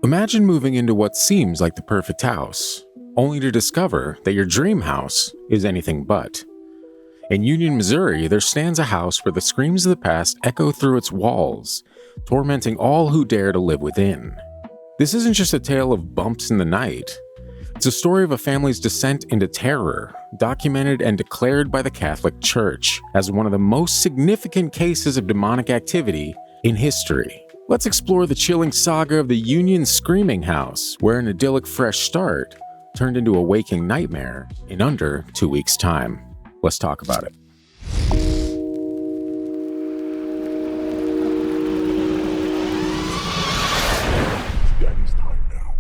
Imagine moving into what seems like the perfect house, only to discover that your dream house is anything but. In Union, Missouri, there stands a house where the screams of the past echo through its walls, tormenting all who dare to live within. This isn't just a tale of bumps in the night. It's a story of a family's descent into terror, documented and declared by the Catholic Church as one of the most significant cases of demonic activity in history. Let's explore the chilling saga of the Union Screaming House, where an idyllic fresh start turned into a waking nightmare in under 2 weeks' time. Let's talk about it. Daddy's time now.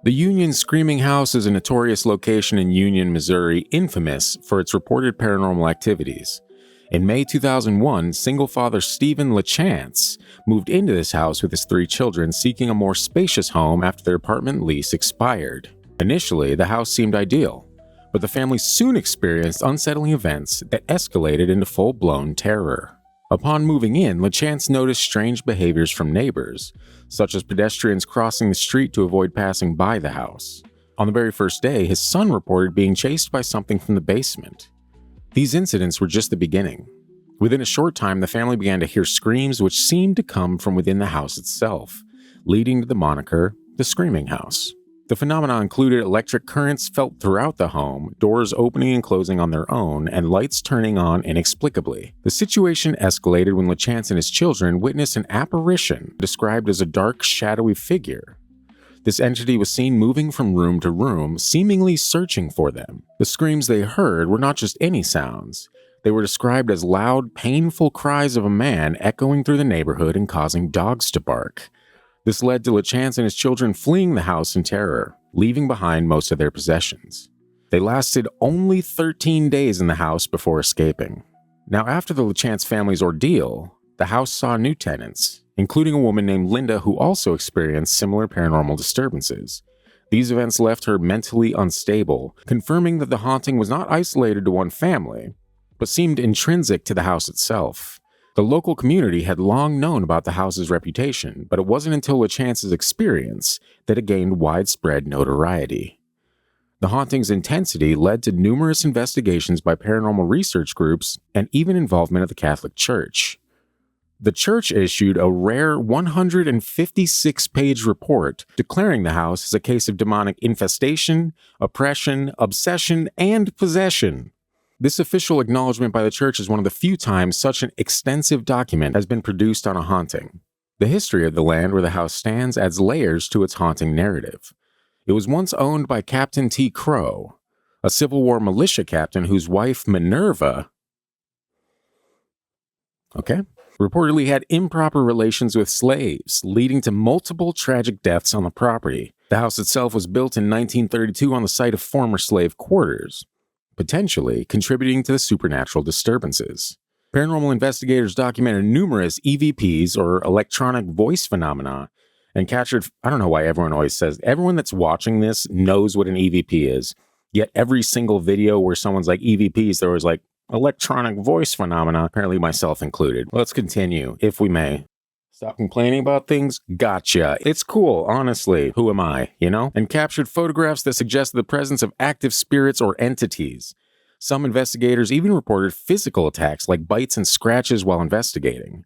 The Union Screaming House is a notorious location in Union, Missouri, infamous for its reported paranormal activities. In May 2001, single father Stephen LaChance moved into this house with his 3 children, seeking a more spacious home after their apartment lease expired. Initially, the house seemed ideal, but the family soon experienced unsettling events that escalated into full-blown terror. Upon moving in, LaChance noticed strange behaviors from neighbors, such as pedestrians crossing the street to avoid passing by the house. On the very first day, his son reported being chased by something from the basement. These incidents were just the beginning. Within a short time, the family began to hear screams which seemed to come from within the house itself, leading to the moniker, the Screaming House. The phenomena included electric currents felt throughout the home, doors opening and closing on their own, and lights turning on inexplicably. The situation escalated when LaChance and his children witnessed an apparition described as a dark, shadowy figure. This entity was seen moving from room to room, seemingly searching for them. The screams they heard were not just any sounds. They were described as loud, painful cries of a man echoing through the neighborhood and causing dogs to bark. This led to LaChance and his children fleeing the house in terror, leaving behind most of their possessions. They lasted only 13 days in the house before escaping. Now, after the LaChance family's ordeal, the house saw new tenants, including a woman named Linda who also experienced similar paranormal disturbances. These events left her mentally unstable, confirming that the haunting was not isolated to one family, but seemed intrinsic to the house itself. The local community had long known about the house's reputation, but it wasn't until LaChance's experience that it gained widespread notoriety. The haunting's intensity led to numerous investigations by paranormal research groups and even involvement of the Catholic Church. The church issued a rare 156-page report declaring the house as a case of demonic infestation, oppression, obsession, and possession. This official acknowledgement by the church is one of the few times such an extensive document has been produced on a haunting. The history of the land where the house stands adds layers to its haunting narrative. It was once owned by Captain T. Crow, a Civil War militia captain whose wife Minerva reportedly had improper relations with slaves, leading to multiple tragic deaths on the property. The house itself was built in 1932 on the site of former slave quarters, potentially contributing to the supernatural disturbances. Paranormal investigators documented numerous EVPs, or electronic voice phenomena, and captured, I don't know why everyone always says, everyone that's watching this knows what an EVP is, yet every single video where someone's like EVPs, they're always like, electronic voice phenomena, apparently myself included. Let's continue, if we may. Stop complaining about things? Gotcha. It's cool, honestly. Who am I, you know? And captured photographs that suggested the presence of active spirits or entities. Some investigators even reported physical attacks like bites and scratches while investigating.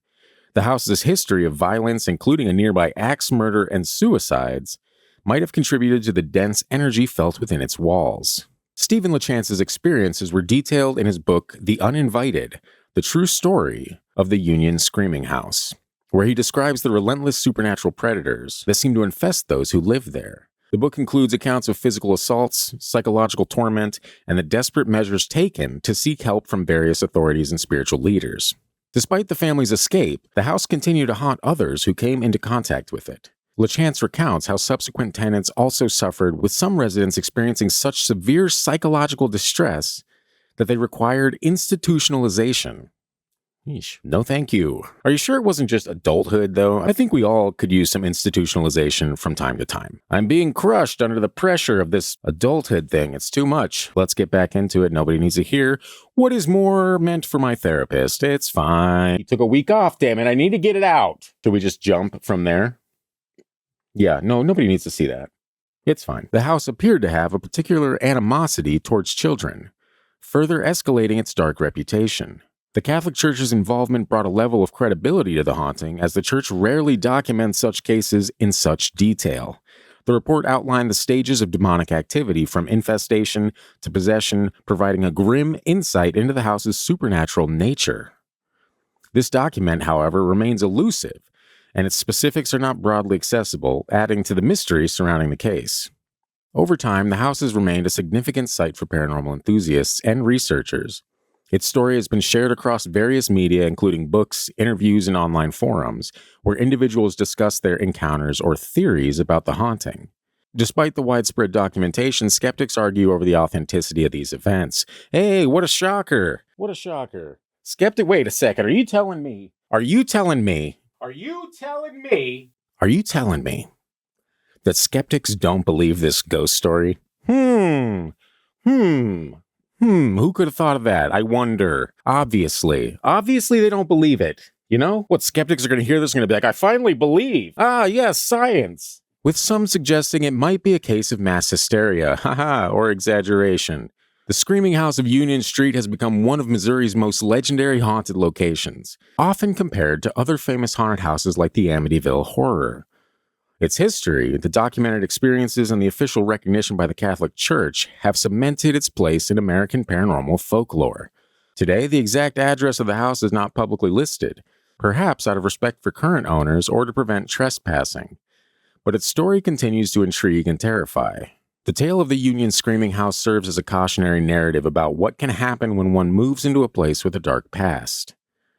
The house's history of violence, including a nearby axe murder and suicides, might have contributed to the dense energy felt within its walls. Stephen LaChance's experiences were detailed in his book, The Uninvited, The True Story of the Union Screaming House, where he describes the relentless supernatural predators that seem to infest those who live there. The book includes accounts of physical assaults, psychological torment, and the desperate measures taken to seek help from various authorities and spiritual leaders. Despite the family's escape, the house continued to haunt others who came into contact with it. LaChance recounts how subsequent tenants also suffered, with some residents experiencing such severe psychological distress that they required institutionalization. Yeesh. No thank you. Are you sure it wasn't just adulthood, though? I think we all could use some institutionalization from time to time. I'm being crushed under the pressure of this adulthood thing. It's too much. Let's get back into it. Nobody needs to hear what is more meant for my therapist. It's fine. You took a week off, damn it. I need to get it out. Should we just jump from there? Yeah, no, nobody needs to see that. It's fine. The house appeared to have a particular animosity towards children, further escalating its dark reputation. The Catholic Church's involvement brought a level of credibility to the haunting, as the Church rarely documents such cases in such detail. The report outlined the stages of demonic activity from infestation to possession, providing a grim insight into the house's supernatural nature. This document, however, remains elusive, and its specifics are not broadly accessible, adding to the mystery surrounding the case. Over time, the house has remained a significant site for paranormal enthusiasts and researchers. Its story has been shared across various media, including books, interviews, and online forums, where individuals discuss their encounters or theories about the haunting. Despite the widespread documentation, skeptics argue over the authenticity of these events. Hey, what a shocker! What a shocker. Skeptic, wait a second, are you telling me that skeptics don't believe this ghost story? Who could have thought of that? I wonder. Obviously they don't believe it. You know? What, skeptics are going to hear this and going to be like, I finally believe. Ah, yes, science. With some suggesting it might be a case of mass hysteria, or exaggeration. The Screaming House of Union Street has become one of Missouri's most legendary haunted locations, often compared to other famous haunted houses like the Amityville Horror. Its history, the documented experiences, and the official recognition by the Catholic Church have cemented its place in American paranormal folklore. Today, the exact address of the house is not publicly listed, perhaps out of respect for current owners or to prevent trespassing. But its story continues to intrigue and terrify. The tale of the Union Screaming House serves as a cautionary narrative about what can happen when one moves into a place with a dark past.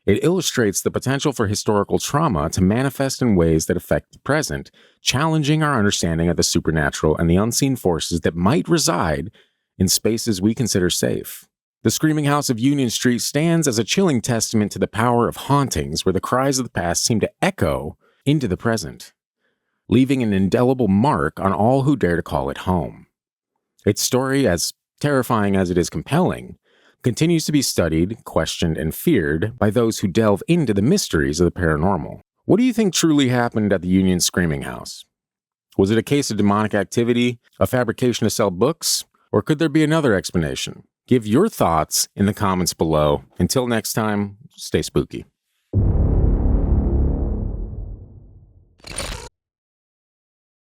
It illustrates the potential for historical trauma to manifest in ways that affect the present, challenging our understanding of the supernatural and the unseen forces that might reside in spaces we consider safe. The Screaming House of Union Street stands as a chilling testament to the power of hauntings, where the cries of the past seem to echo into the present, leaving an indelible mark on all who dare to call it home. Its story, as terrifying as it is compelling, continues to be studied, questioned, and feared by those who delve into the mysteries of the paranormal. What do you think truly happened at the Union Screaming House? Was it a case of demonic activity, a fabrication to sell books, or could there be another explanation? Give your thoughts in the comments below. Until next time, stay spooky.